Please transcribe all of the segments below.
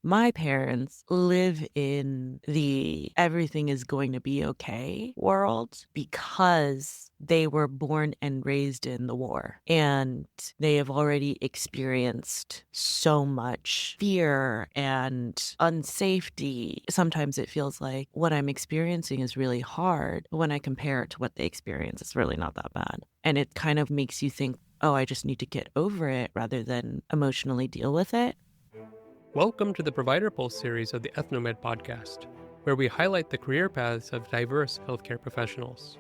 My parents live in the everything is going to be okay world because they were born and raised in the war. And they have already experienced so much fear and unsafety. Sometimes it feels like what I'm experiencing is really hard. When I compare it to what they experience, it's really not that bad. And it kind of makes you think, oh, I just need to get over it rather than emotionally deal with it. Welcome to the Provider Pulse series of the Ethnomed podcast, where we highlight the career paths of diverse healthcare professionals.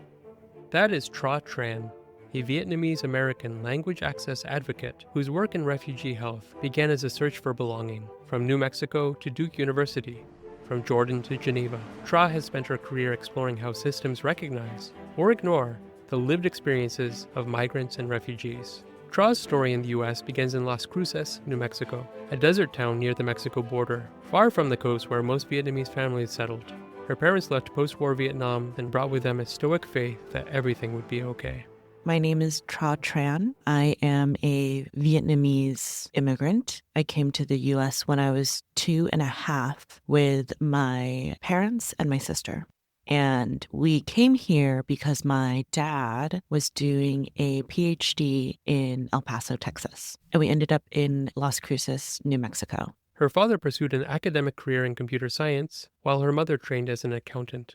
That is Tran, a Vietnamese American language access advocate whose work in refugee health began as a search for belonging, from New Mexico to Duke University, from Jordan to Geneva. Tra has spent her career exploring how systems recognize or ignore the lived experiences of migrants and refugees. Tra's story in the U.S. begins in Las Cruces, New Mexico, a desert town near the Mexico border, far from the coast where most Vietnamese families settled. Her parents left post-war Vietnam and brought with them a stoic faith that everything would be okay. My name is Tran. I am a Vietnamese immigrant. I came to the U.S. when I was 2.5 with my parents and my sister. And we came here because my dad was doing a PhD in El Paso, Texas. And we ended up in Las Cruces, New Mexico. Her father pursued an academic career in computer science, while her mother trained as an accountant.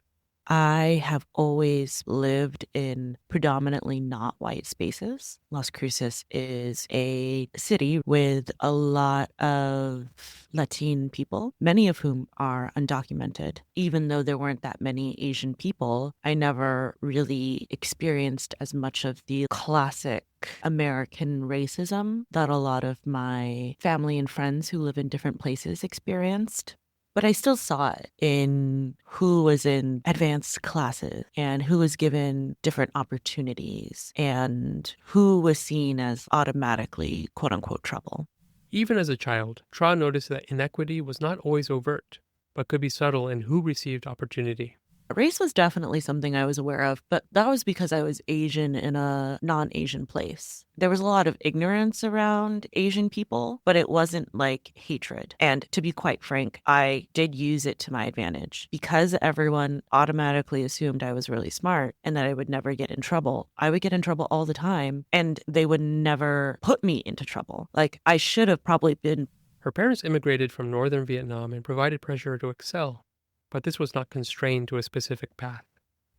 I have always lived in predominantly not white spaces. Las Cruces is a city with a lot of Latin people, many of whom are undocumented. Even though there weren't that many Asian people, I never really experienced as much of the classic American racism that a lot of my family and friends who live in different places experienced. But I still saw it in who was in advanced classes and who was given different opportunities and who was seen as automatically quote unquote trouble. Even as a child, Tra noticed that inequity was not always overt, but could be subtle in who received opportunity. Race was definitely something I was aware of, but that was because I was Asian in a non-Asian place. There was a lot of ignorance around Asian people, but it wasn't like hatred. And to be quite frank, I did use it to my advantage. Because everyone automatically assumed I was really smart and that I would never get in trouble. I would get in trouble all the time, and they would never put me into trouble. Like, I should have probably been. Her parents immigrated from northern Vietnam and provided pressure to excel, but this was not constrained to a specific path.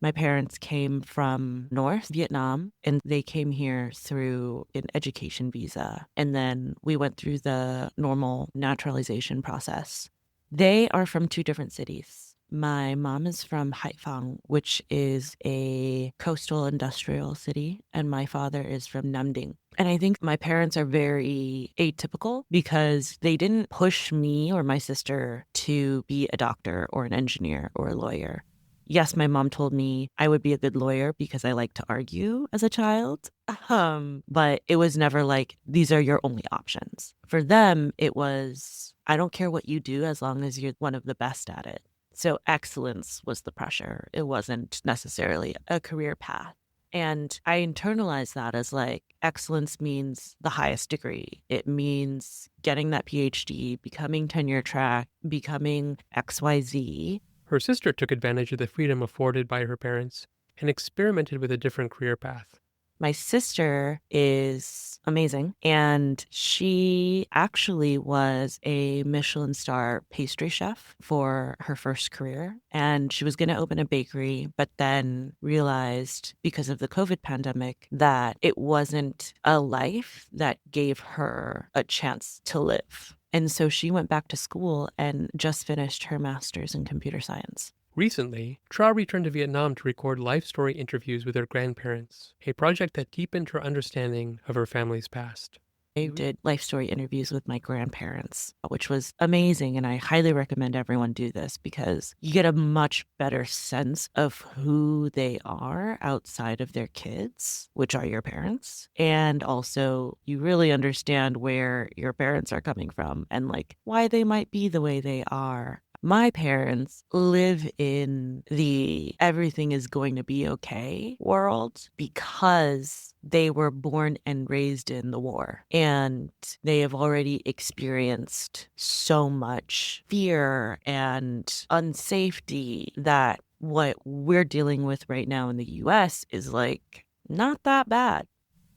My parents came from North Vietnam, and they came here through an education visa. And then we went through the normal naturalization process. They are from two different cities. My mom is from Hai Phong, which is a coastal industrial city, and my father is from Nam Dinh. And I think my parents are very atypical because they didn't push me or my sister to be a doctor or an engineer or a lawyer. Yes, my mom told me I would be a good lawyer because I like to argue as a child. But it was never like, these are your only options. For them, it was, I don't care what you do as long as you're one of the best at it. So excellence was the pressure. It wasn't necessarily a career path. And I internalized that as like, excellence means the highest degree. It means getting that PhD, becoming tenure track, becoming XYZ. Her sister took advantage of the freedom afforded by her parents and experimented with a different career path. My sister is amazing, and she actually was a Michelin star pastry chef for her first career, and she was going to open a bakery, but then realized because of the COVID pandemic that it wasn't a life that gave her a chance to live. And so she went back to school and just finished her master's in computer science. Recently, Tra returned to Vietnam to record life story interviews with her grandparents, a project that deepened her understanding of her family's past. I did life story interviews with my grandparents, which was amazing. And I highly recommend everyone do this because you get a much better sense of who they are outside of their kids, which are your parents. And also you really understand where your parents are coming from and like why they might be the way they are. My parents live in the everything is going to be okay world because they were born and raised in the war. And they have already experienced so much fear and unsafety that what we're dealing with right now in the US is like not that bad.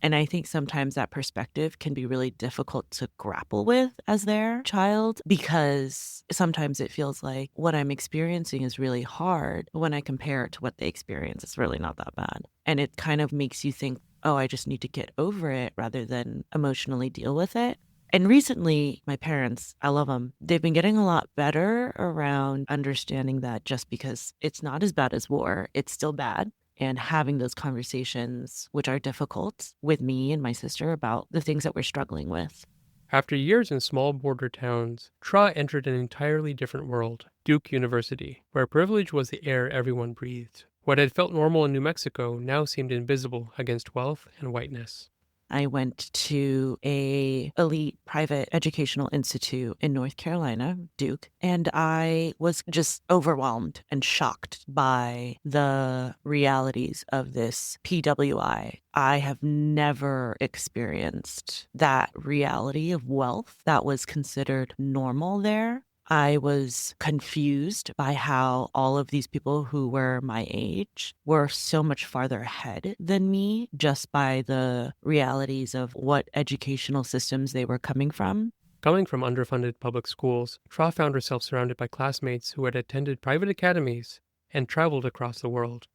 And I think sometimes that perspective can be really difficult to grapple with as their child because sometimes it feels like what I'm experiencing is really hard. When I compare it to what they experience, it's really not that bad. And it kind of makes you think, oh, I just need to get over it rather than emotionally deal with it. And recently, my parents, I love them, they've been getting a lot better around understanding that just because it's not as bad as war, it's still bad and having those conversations, which are difficult, with me and my sister about the things that we're struggling with. After years in small border towns, Tra entered an entirely different world, Duke University, where privilege was the air everyone breathed. What had felt normal in New Mexico now seemed invisible against wealth and whiteness. I went to a elite private educational institute in North Carolina, Duke, and I was just overwhelmed and shocked by the realities of this PWI. I have never experienced that reality of wealth that was considered normal there. I was confused by how all of these people who were my age were so much farther ahead than me just by the realities of what educational systems they were coming from. Coming from underfunded public schools, Tra found herself surrounded by classmates who had attended private academies and traveled across the world.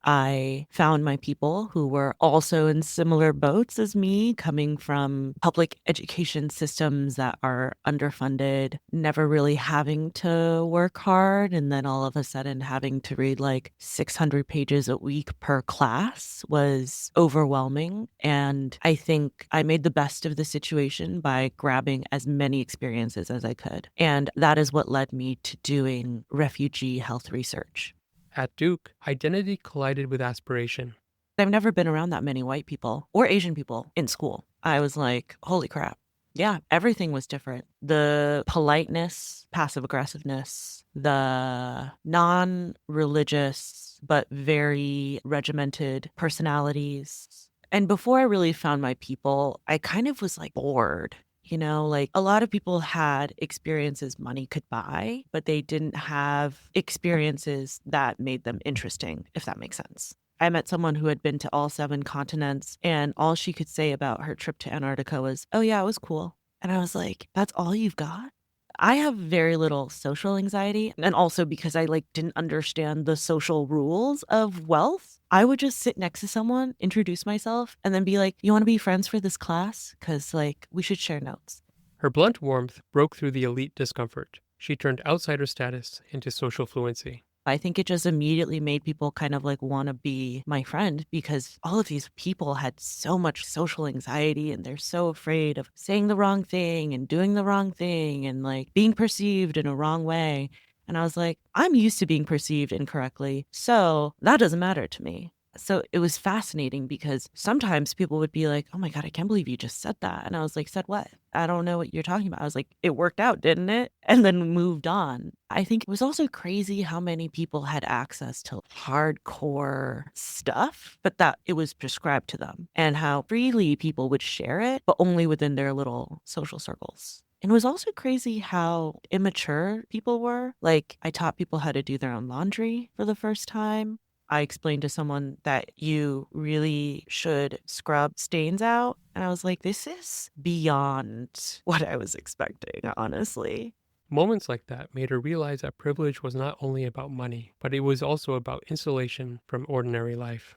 I found my people who were also in similar boats as me, coming from public education systems that are underfunded, never really having to work hard, and then all of a sudden having to read like 600 pages a week per class was overwhelming. And I think I made the best of the situation by grabbing as many experiences as I could. And that is what led me to doing refugee health research. At Duke, identity collided with aspiration. I've never been around that many white people or Asian people in school. I was like, holy crap. Yeah, everything was different. The politeness, passive aggressiveness, the non religious, but very regimented personalities. And before I really found my people, I kind of was like bored. Like a lot of people had experiences money could buy, but they didn't have experiences that made them interesting, if that makes sense. I met someone who had been to all 7 continents, and all she could say about her trip to Antarctica was, oh, yeah, it was cool. And I was like, that's all you've got? I have very little social anxiety. And also because I didn't understand the social rules of wealth, I would just sit next to someone, introduce myself, and then be like, you want to be friends for this class? Because we should share notes. Her blunt warmth broke through the elite discomfort. She turned outsider status into social fluency. I think it just immediately made people kind of want to be my friend because all of these people had so much social anxiety and they're so afraid of saying the wrong thing and doing the wrong thing and being perceived in a wrong way. And I was like, I'm used to being perceived incorrectly, so that doesn't matter to me. So it was fascinating because sometimes people would be like, oh my God, I can't believe you just said that. And I was like, said what? I don't know what you're talking about. I was like, it worked out, didn't it? And then moved on. I think it was also crazy how many people had access to hardcore stuff, but that it was prescribed to them and how freely people would share it, but only within their little social circles. And it was also crazy how immature people were. I taught people how to do their own laundry for the first time. I explained to someone that you really should scrub stains out. And I was like, this is beyond what I was expecting, honestly. Moments like that made her realize that privilege was not only about money, but it was also about insulation from ordinary life.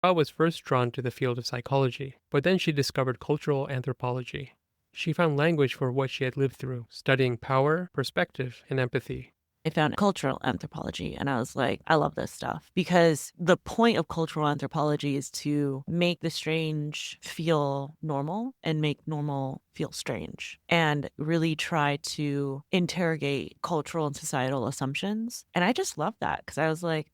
Ra was first drawn to the field of psychology, but then she discovered cultural anthropology. She found language for what she had lived through, studying power, perspective, and empathy. I found cultural anthropology and I was like, I love this stuff because the point of cultural anthropology is to make the strange feel normal and make normal feel strange and really try to interrogate cultural and societal assumptions. And I just love that because I was like,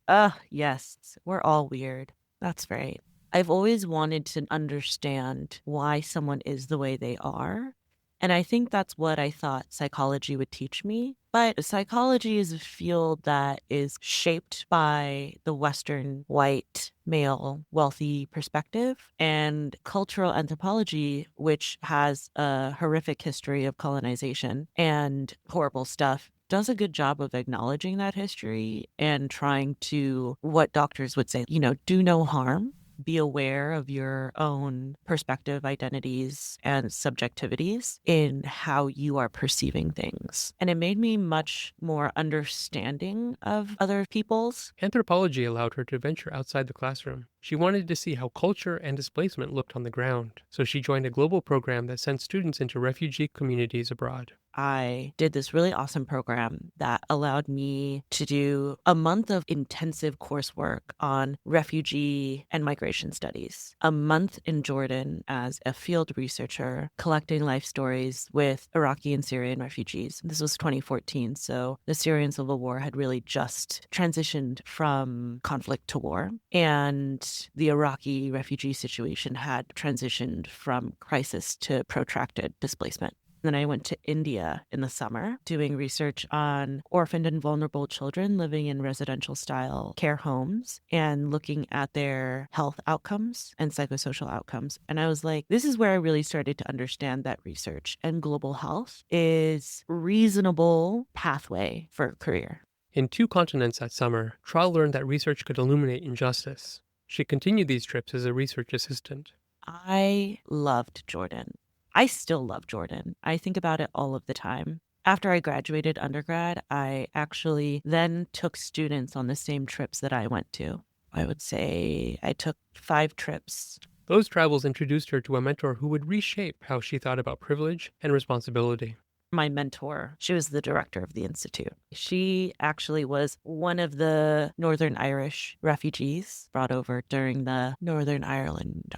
yes, we're all weird. That's right. I've always wanted to understand why someone is the way they are. And I think that's what I thought psychology would teach me. But psychology is a field that is shaped by the Western white male wealthy perspective, and cultural anthropology, which has a horrific history of colonization and horrible stuff, does a good job of acknowledging that history and trying to, what doctors would say, do no harm. Be aware of your own perspective, identities, and subjectivities in how you are perceiving things. And it made me much more understanding of other people's. Anthropology allowed her to venture outside the classroom. She wanted to see how culture and displacement looked on the ground, so she joined a global program that sent students into refugee communities abroad. I did this really awesome program that allowed me to do a month of intensive coursework on refugee and migration studies, a month in Jordan as a field researcher, collecting life stories with Iraqi and Syrian refugees. This was 2014, so the Syrian civil war had really just transitioned from conflict to war, and the Iraqi refugee situation had transitioned from crisis to protracted displacement. Then I went to India in the summer doing research on orphaned and vulnerable children living in residential style care homes and looking at their health outcomes and psychosocial outcomes. And I was like, this is where I really started to understand that research and global health is a reasonable pathway for a career. In 2 continents that summer, Tran learned that research could illuminate injustice. She continued these trips as a research assistant. I loved Jordan. I still love Jordan. I think about it all of the time. After I graduated undergrad, I actually then took students on the same trips that I went to. I would say I took 5 trips. Those travels introduced her to a mentor who would reshape how she thought about privilege and responsibility. My mentor, she was the director of the Institute. She actually was one of the Northern Irish refugees brought over during the Northern Ireland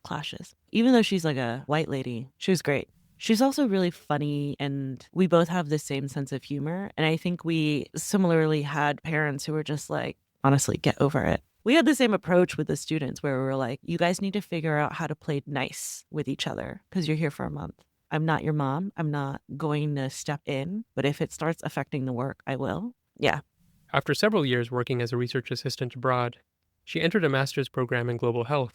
clashes. Even though she's like a white lady, she was great. She's also really funny, and we both have the same sense of humor. And I think we similarly had parents who were just like, honestly, get over it. We had the same approach with the students where we were like, you guys need to figure out how to play nice with each other because you're here for a month. I'm not your mom. I'm not going to step in, but if it starts affecting the work, I will. Yeah. After several years working as a research assistant abroad, she entered a master's program in global health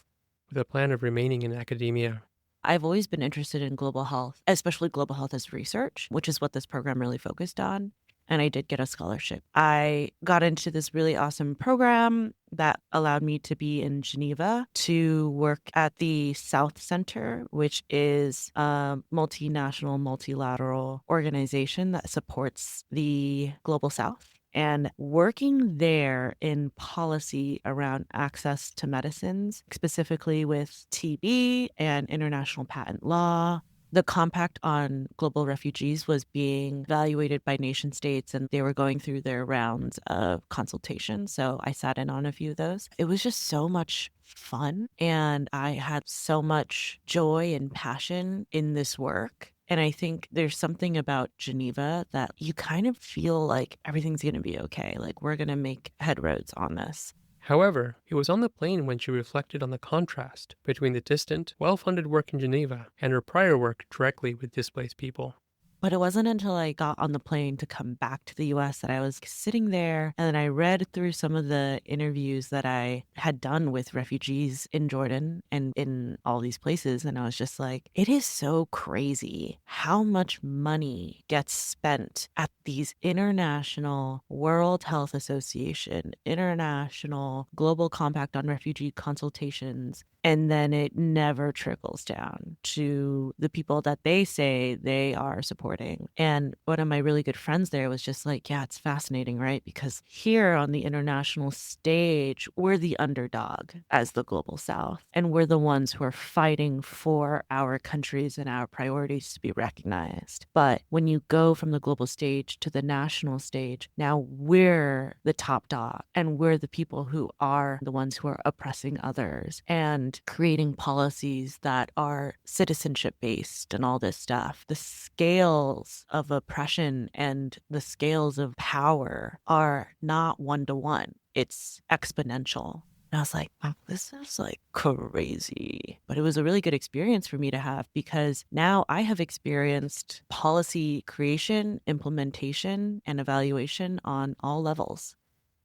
with a plan of remaining in academia. I've always been interested in global health, especially global health as research, which is what this program really focused on. And I did get a scholarship. I got into this really awesome program that allowed me to be in Geneva to work at the South Center, which is a multinational, multilateral organization that supports the Global South. And working there in policy around access to medicines, specifically with TB and international patent law. The Compact on Global Refugees was being evaluated by nation states, and they were going through their rounds of consultation. So I sat in on a few of those. It was just so much fun, and I had so much joy and passion in this work. And I think there's something about Geneva that you kind of feel like everything's going to be okay. Like we're going to make headroads on this. However, it was on the plane when she reflected on the contrast between the distant, well-funded work in Geneva and her prior work directly with displaced people. But it wasn't until I got on the plane to come back to the US that I was sitting there, and then I read through some of the interviews that I had done with refugees in Jordan and in all these places. And I was just like, it is so crazy how much money gets spent at these international World Health Association, international Global Compact on Refugee consultations. And then it never trickles down to the people that they say they are supporting. And one of my really good friends there was just like, yeah, it's fascinating, right? Because here on the international stage, we're the underdog as the Global South. And we're the ones who are fighting for our countries and our priorities to be recognized. But when you go from the global stage to the national stage, now we're the top dog and we're the people who are the ones who are oppressing others and creating policies that are citizenship based and all this stuff. The scales of oppression and the scales of power are not one to one. It's exponential. And I was like, oh, this is like crazy. But it was a really good experience for me to have because now I have experienced policy creation, implementation, and evaluation on all levels.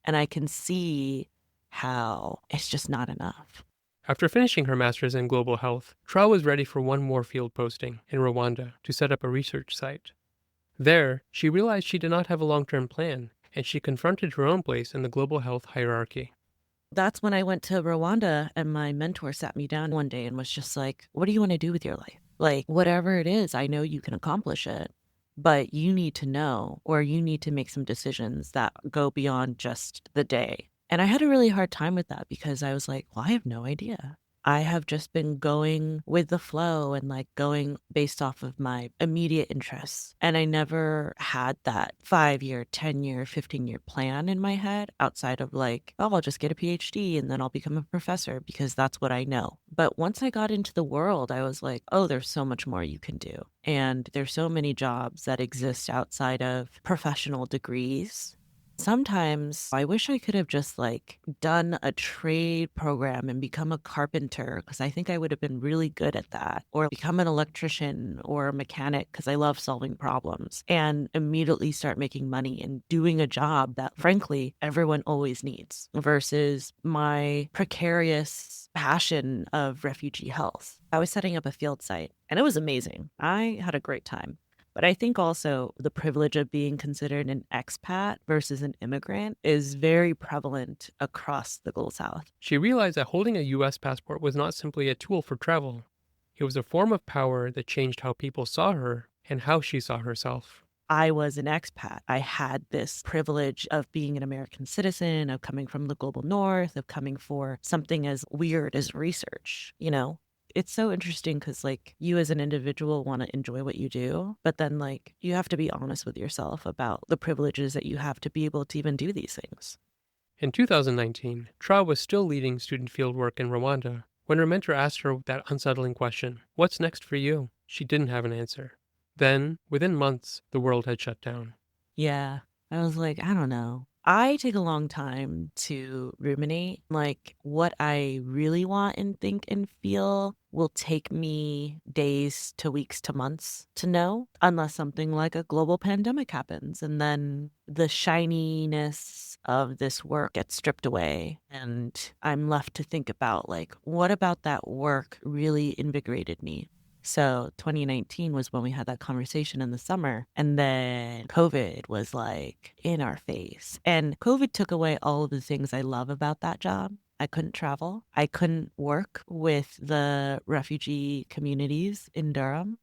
And I can see how it's just not enough. After finishing her master's in global health, Tra was ready for one more field posting in Rwanda to set up a research site. There, she realized she did not have a long-term plan, and she confronted her own place in the global health hierarchy. That's when I went to Rwanda and my mentor sat me down one day and was just like, what do you want to do with your life? Like, whatever it is, I know you can accomplish it, but you need to know or you need to make some decisions that go beyond just the day. And I had a really hard time with that because I was like, well, I have no idea. I have just been going with the flow and like going based off of my immediate interests. And I never had that 5 year, 10 year, 15 year plan in my head outside of like, oh, I'll just get a PhD and then I'll become a professor because that's what I know. But once I got into the world, I was like, oh, there's so much more you can do. And there's so many jobs that exist outside of professional degrees. Sometimes I wish I could have just like done a trade program and become a carpenter because I think I would have been really good at that, or become an electrician or a mechanic because I love solving problems and immediately start making money and doing a job that frankly everyone always needs versus my precarious passion of refugee health. I was setting up a field site and it was amazing. I had a great time. But I think also the privilege of being considered an expat versus an immigrant is very prevalent across the Global South. She realized that holding a US passport was not simply a tool for travel. It was a form of power that changed how people saw her and how she saw herself. I was an expat. I had this privilege of being an American citizen, of coming from the global north, of coming for something as weird as research, you know? It's so interesting because like you as an individual want to enjoy what you do, but then like you have to be honest with yourself about the privileges that you have to be able to even do these things. In 2019, Tra was still leading student fieldwork in Rwanda when her mentor asked her that unsettling question, "What's next for you?" She didn't have an answer. Then, within months, the world had shut down. Yeah. I was like, I don't know. I take a long time to ruminate. Like, what I really want and think and feel will take me days to weeks to months to know, unless something like a global pandemic happens. And then the shininess of this work gets stripped away. And I'm left to think about, like, what about that work really invigorated me? So 2019 was when we had that conversation in the summer. And then COVID was like in our face. And COVID took away all of the things I love about that job. I couldn't travel. I couldn't work with the refugee communities in Durham.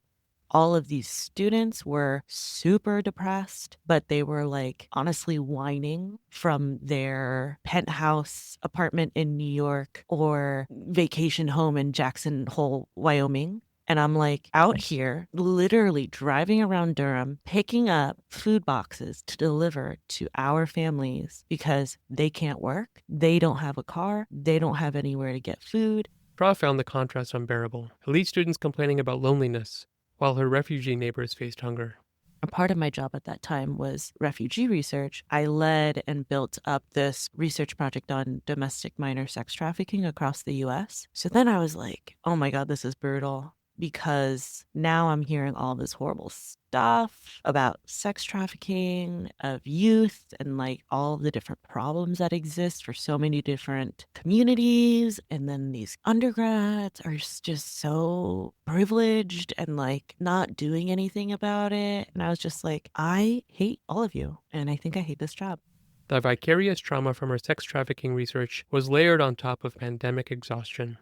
All of these students were super depressed, but they were like honestly whining from their penthouse apartment in New York or vacation home in Jackson Hole, Wyoming. And I'm like out here, literally driving around Durham, picking up food boxes to deliver to our families because they can't work. They don't have a car. They don't have anywhere to get food. Tra found the contrast unbearable. Elite students complaining about loneliness, while her refugee neighbors faced hunger. A part of my job at that time was refugee research. I led and built up this research project on domestic minor sex trafficking across the US. So then I was like, oh my God, this is brutal. Because now I'm hearing all this horrible stuff about sex trafficking of youth and like all the different problems that exist for so many different communities. And then these undergrads are just so privileged and like not doing anything about it. And I was just like, I hate all of you. And I think I hate this job. The vicarious trauma from her sex trafficking research was layered on top of pandemic exhaustion.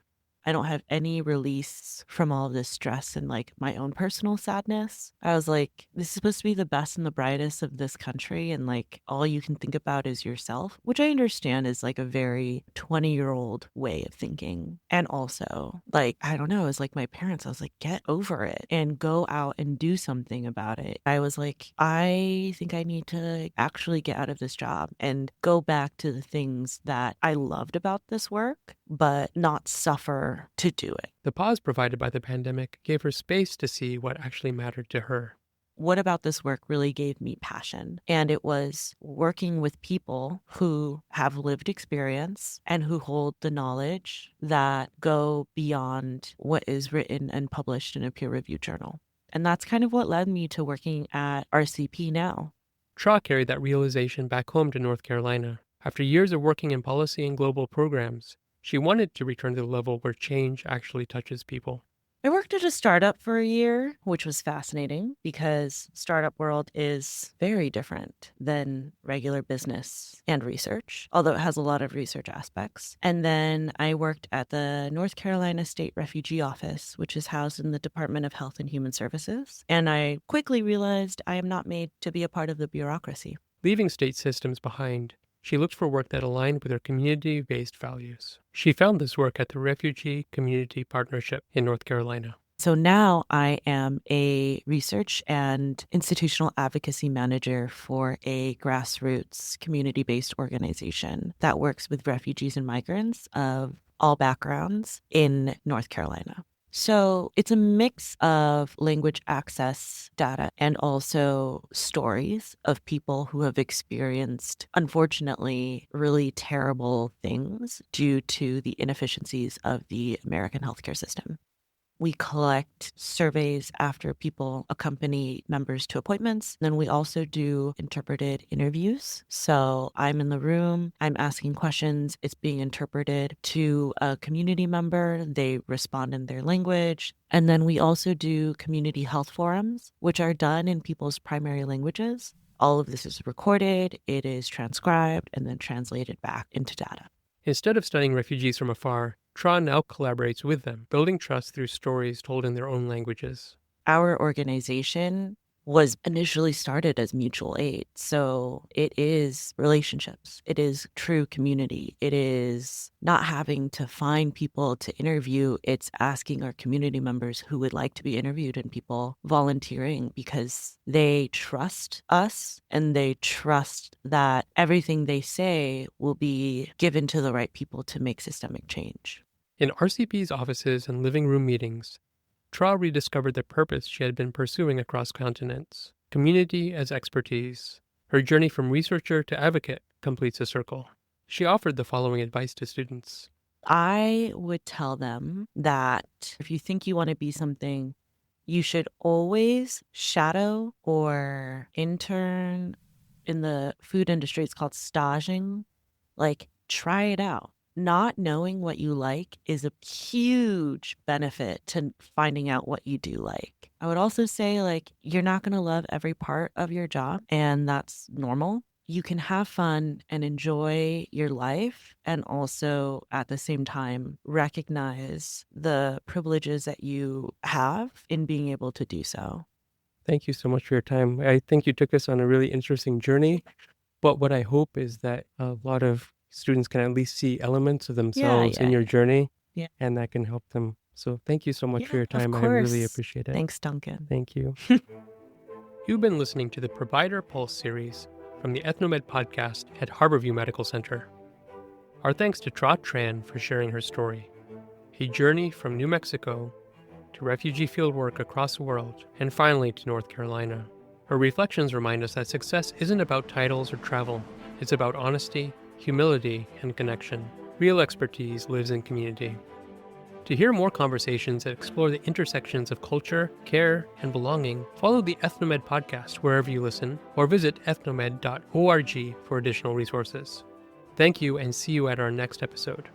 I don't have any release from all of this stress and like my own personal sadness. I was like, this is supposed to be the best and the brightest of this country. And like all you can think about is yourself, which I understand is like a very 20-year-old way of thinking. And also, like, I don't know, it's like my parents, I was like, get over it and go out and do something about it. I was like, I think I need to actually get out of this job and go back to the things that I loved about this work, but not suffer to do it. The pause provided by the pandemic gave her space to see what actually mattered to her. what about this work really gave me passion? And it was working with people who have lived experience and who hold the knowledge that go beyond what is written and published in a peer-reviewed journal. And that's kind of what led me to working at RCP now. Tra carried that realization back home to North Carolina. After years of working in policy and global programs, she wanted to return to the level where change actually touches people. I worked at a startup for a year, which was fascinating because startup world is very different than regular business and research, although it has a lot of research aspects. And then I worked at the North Carolina State Refugee Office, which is housed in the Department of Health and Human Services. And I quickly realized I am not made to be a part of the bureaucracy. Leaving state systems behind, she looked for work that aligned with her community-based values. She found this work at the Refugee Community Partnership in North Carolina. So now I am a research and institutional advocacy manager for a grassroots community-based organization that works with refugees and migrants of all backgrounds in North Carolina. So it's a mix of language access data and also stories of people who have experienced, unfortunately, really terrible things due to the inefficiencies of the American healthcare system. We collect surveys after people accompany members to appointments. Then we also do interpreted interviews. So I'm in the room, I'm asking questions, it's being interpreted to a community member, they respond in their language. And then we also do community health forums, which are done in people's primary languages. All of this is recorded, it is transcribed, and then translated back into data. Instead of studying refugees from afar, Tran now collaborates with them, building trust through stories told in their own languages. Our organization was initially started as mutual aid. So it is relationships. It is true community. It is not having to find people to interview. It's asking our community members who would like to be interviewed and people volunteering because they trust us and they trust that everything they say will be given to the right people to make systemic change. In RCP's offices and living room meetings, Tra rediscovered the purpose she had been pursuing across continents, community as expertise. Her journey from researcher to advocate completes a circle. She offered the following advice to students. I would tell them that if you think you want to be something, you should always shadow or intern. In the food industry, it's called staging. Like, try it out. Not knowing what you like is a huge benefit to finding out what you do like. I would also say, like, you're not going to love every part of your job, and that's normal. You can have fun and enjoy your life and also at the same time recognize the privileges that you have in being able to do so. Thank you so much for your time. I think you took us on a really interesting journey, but what I hope is that a lot of students can at least see elements of themselves in your journey, and that can help them. So thank you so much for your time. I really appreciate it. Thanks, Duncan. Thank you. You've been listening to the Provider Pulse series from the Ethnomed podcast at Harborview Medical Center. Our thanks to Tran for sharing her story, a journey from New Mexico to refugee fieldwork across the world, and finally to North Carolina. Her reflections remind us that success isn't about titles or travel. It's about honesty, humility, and connection. Real expertise lives in community. To hear more conversations that explore the intersections of culture, care, and belonging, follow the Ethnomed podcast wherever you listen, or visit ethnomed.org for additional resources. Thank you, and see you at our next episode.